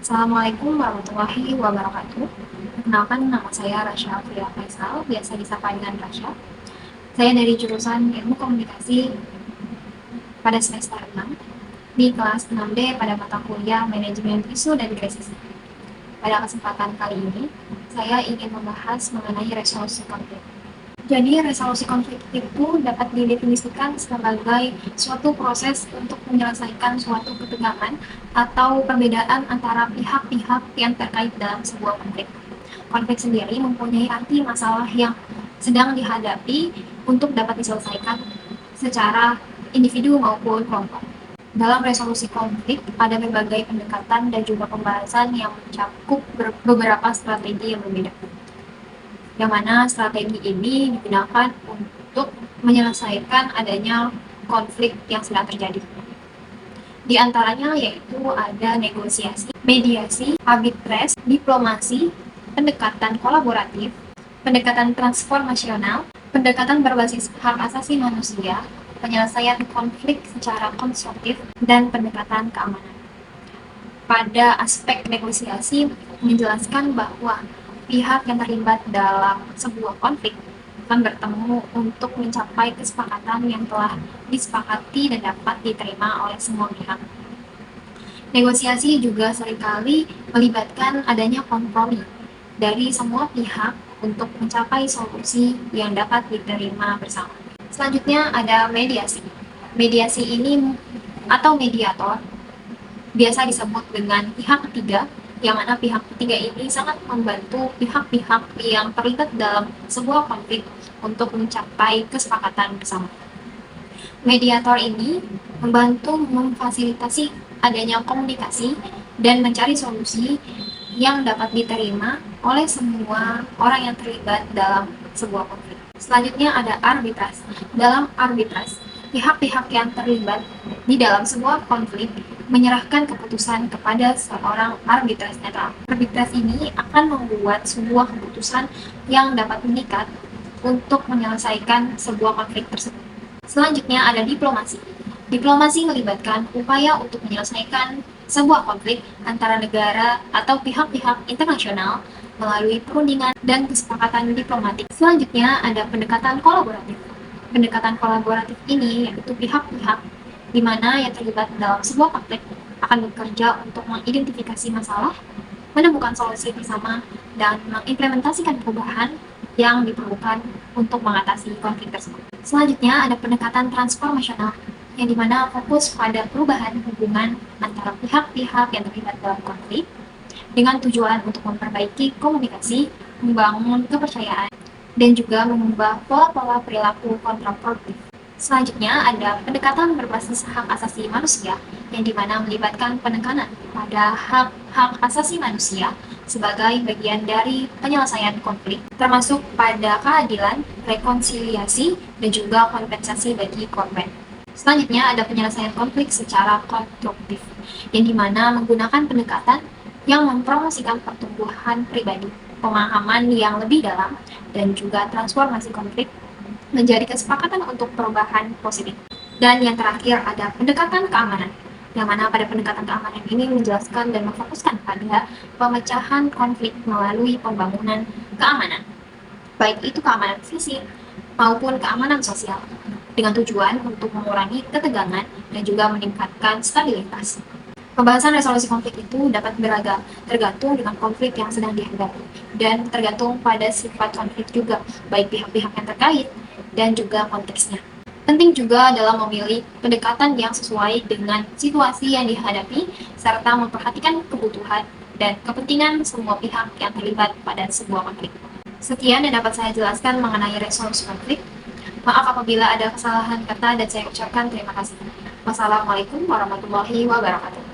Assalamualaikum warahmatullahi wabarakatuh. Perkenalkan, nama saya Rasya Afria Faisal, biasa disapa dengan Rasya. Saya dari jurusan Ilmu Komunikasi pada semester 6 di kelas 6D pada mata kuliah Manajemen Isu dan Krisis. Pada kesempatan kali ini, saya ingin membahas mengenai resolusi konflik. Jadi, resolusi konflik itu dapat didefinisikan sebagai suatu proses untuk menyelesaikan suatu ketegangan atau perbedaan antara pihak-pihak yang terkait dalam sebuah konflik. Konflik sendiri mempunyai arti masalah yang sedang dihadapi untuk dapat diselesaikan secara individu maupun kelompok. Dalam resolusi konflik, ada berbagai pendekatan dan juga pembahasan yang mencakup beberapa strategi yang berbeda, yang mana strategi ini digunakan untuk menyelesaikan adanya konflik yang sedang terjadi. Di antaranya yaitu ada negosiasi, mediasi, arbitrase, diplomasi, pendekatan kolaboratif, pendekatan transformasional, pendekatan berbasis hak asasi manusia, penyelesaian konflik secara konstruktif, dan pendekatan keamanan. Pada aspek negosiasi menjelaskan bahwa pihak yang terlibat dalam sebuah konflik akan bertemu untuk mencapai kesepakatan yang telah disepakati dan dapat diterima oleh semua pihak. Negosiasi juga seringkali melibatkan adanya kompromi dari semua pihak untuk mencapai solusi yang dapat diterima bersama. Selanjutnya ada mediasi. Mediasi ini atau mediator biasa disebut dengan pihak ketiga, yang mana pihak ketiga ini sangat membantu pihak-pihak yang terlibat dalam sebuah konflik untuk mencapai kesepakatan bersama. Mediator ini membantu memfasilitasi adanya komunikasi dan mencari solusi yang dapat diterima oleh semua orang yang terlibat dalam sebuah konflik. Selanjutnya ada arbitras. Dalam arbitras, pihak-pihak yang terlibat di dalam sebuah konflik menyerahkan keputusan kepada seorang arbitras netral. Arbitras ini akan membuat sebuah keputusan yang dapat mengikat untuk menyelesaikan sebuah konflik tersebut. Selanjutnya ada diplomasi. Diplomasi melibatkan upaya untuk menyelesaikan sebuah konflik antara negara atau pihak-pihak internasional melalui perundingan dan kesepakatan diplomatik. Selanjutnya ada pendekatan kolaboratif. Pendekatan kolaboratif ini yaitu pihak-pihak di mana yang terlibat dalam sebuah konflik akan bekerja untuk mengidentifikasi masalah, menemukan solusi bersama, dan mengimplementasikan perubahan yang diperlukan untuk mengatasi konflik tersebut. Selanjutnya ada pendekatan transformasional, yang dimana fokus pada perubahan hubungan antara pihak-pihak yang terlibat dalam konflik dengan tujuan untuk memperbaiki komunikasi, membangun kepercayaan, dan juga mengubah pola-pola perilaku kontraproduktif. Selanjutnya ada pendekatan berbasis hak asasi manusia, yang dimana melibatkan penekanan pada hak-hak asasi manusia sebagai bagian dari penyelesaian konflik, termasuk pada keadilan, rekonsiliasi, dan juga kompensasi bagi korban. Selanjutnya ada penyelesaian konflik secara konstruktif, yang dimana menggunakan pendekatan yang mempromosikan pertumbuhan pribadi, pemahaman yang lebih dalam, dan juga transformasi konflik menjadi kesepakatan untuk perubahan positif. Dan yang terakhir ada pendekatan keamanan, yang mana pada pendekatan keamanan ini menjelaskan dan memfokuskan pada pemecahan konflik melalui pembangunan keamanan, baik itu keamanan fisik maupun keamanan sosial, dengan tujuan untuk mengurangi ketegangan dan juga meningkatkan stabilitas. Pembahasan resolusi konflik itu dapat beragam, tergantung dengan konflik yang sedang dihadapi, dan tergantung pada sifat konflik juga, baik pihak-pihak yang terkait dan juga konteksnya. Penting juga dalam memilih pendekatan yang sesuai dengan situasi yang dihadapi, serta memperhatikan kebutuhan dan kepentingan semua pihak yang terlibat pada sebuah konflik. Sekian yang dapat saya jelaskan mengenai resolusi konflik. Maaf apabila ada kesalahan kata dan saya ucapkan terima kasih. Wassalamualaikum warahmatullahi wabarakatuh.